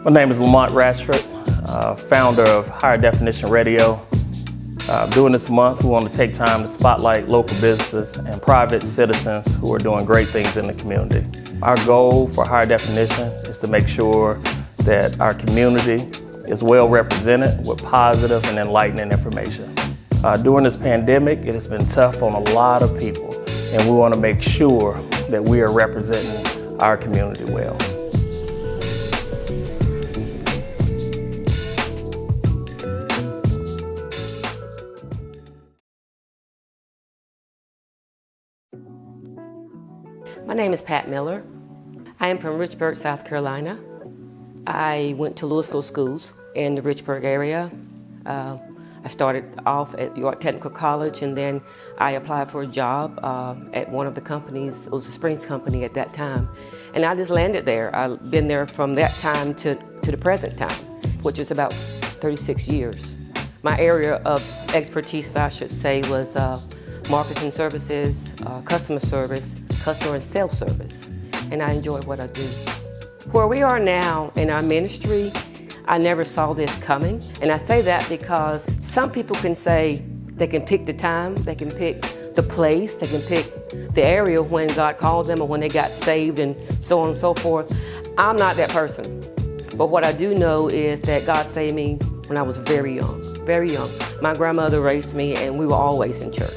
My name is Lamont Ratchford, founder of Higher Definition Radio. During this month, we want to take time to spotlight local businesses and private citizens who are doing great things in the community. Our goal for Higher Definition is to make sure that our community is well represented with positive and enlightening information. During this pandemic, it has been tough on a lot of people, and we want to make sure that we are representing our community well. My name is Pat Miller. I am from Richburg, South Carolina. I went to Louisville schools in the Richburg area. I started off at York Technical College, and then I applied for a job at one of the companies. It was a Springs company at that time. And I just landed there. I've been there from that time to the present time, which is about 36 years. My area of expertise, if I should say, was marketing services, customer service, customer and self-service, and I enjoy what I do. Where we are now in our ministry, I never saw this coming, and I say that because some people can say they can pick the time, they can pick the place, they can pick the area when God called them or when they got saved and so on and so forth. I'm not that person, but what I do know is that God saved me when I was very young, very young. My grandmother raised me, and we were always in church.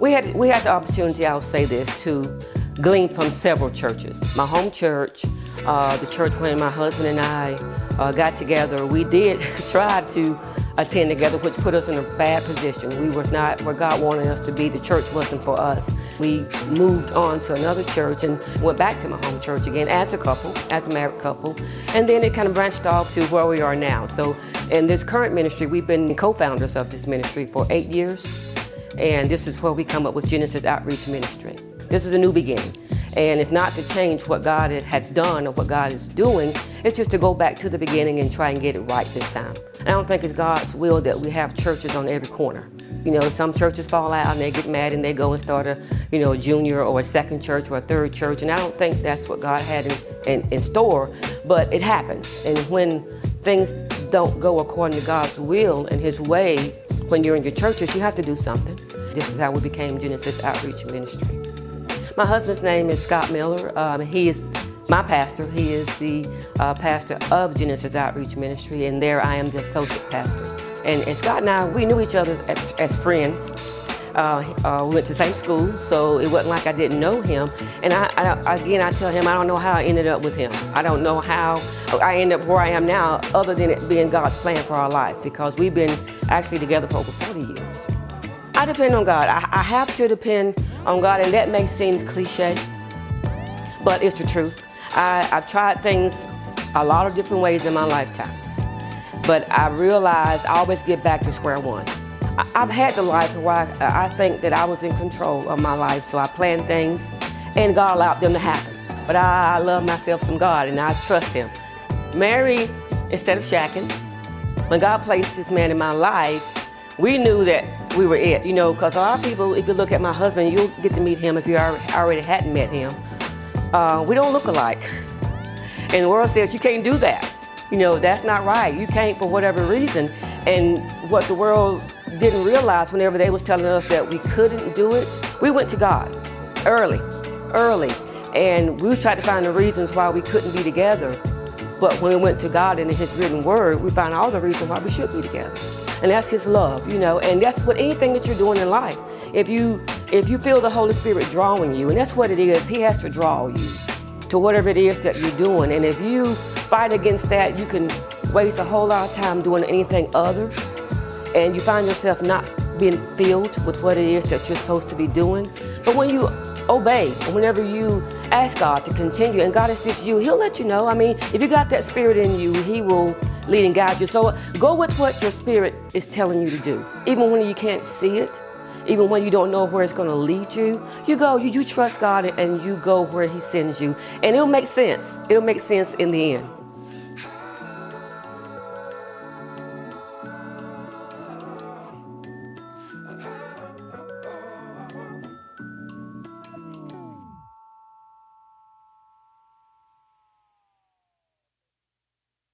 We had the opportunity, I'll say this, to glean from several churches. My home church, the church when my husband and I got together, we did try to attend together, which put us in a bad position. We were not where God wanted us to be. The church wasn't for us. We moved on to another church and went back to my home church again as a couple, as a married couple. And then it kind of branched off to where we are now. So in this current ministry, we've been co-founders of this ministry for 8 years. And this is where we come up with Genesis Outreach Ministry. This is a new beginning. And it's not to change what God has done or what God is doing. It's just to go back to the beginning and try and get it right this time. I don't think it's God's will that we have churches on every corner. You know, some churches fall out and they get mad and they go and start a junior or a second church or a third church. And I don't think that's what God had in store, but it happens. And when things don't go according to God's will and His way, when you're in your churches, you have to do something. This is how we became Genesis Outreach Ministry. My husband's name is Scott Miller. He is my pastor. He is the pastor of Genesis Outreach Ministry, and there I am the associate pastor. And Scott and I, we knew each other as friends. We went to the same school, so it wasn't like I didn't know him. And I tell him, I don't know how I ended up with him. I don't know how I ended up where I am now, other than it being God's plan for our life, because we've been actually together for over 40 years. I depend on God. I have to depend on God, and that may seem cliche, but it's the truth. I've tried things a lot of different ways in my lifetime, but I realized I always get back to square one. I've had the life where I think that I was in control of my life, so I planned things, and God allowed them to happen. But I love myself some God, and I trust Him. Married instead of shacking. When God placed this man in my life, we knew that we were it, because a lot of people, if you look at my husband, you'll get to meet him if you already hadn't met him. We don't look alike. And the world says you can't do that. That's not right. You can't for whatever reason. And what the world didn't realize whenever they was telling us that we couldn't do it, we went to God early. And we tried to find the reasons why we couldn't be together. But when we went to God and in His written word, we found all the reasons why we should be together. And that's His love, and that's what anything that you're doing in life. If you feel the Holy Spirit drawing you, and that's what it is, He has to draw you to whatever it is that you're doing. And if you fight against that, you can waste a whole lot of time doing anything other, and you find yourself not being filled with what it is that you're supposed to be doing. But when you obey, and whenever you ask God to continue, and God assists you, He'll let you know. If you got that Spirit in you, He will lead and guide you. So go with what your spirit is telling you to do. Even when you can't see it, even when you don't know where it's going to lead you, you go, you trust God, and you go where He sends you. And it'll make sense. It'll make sense in the end.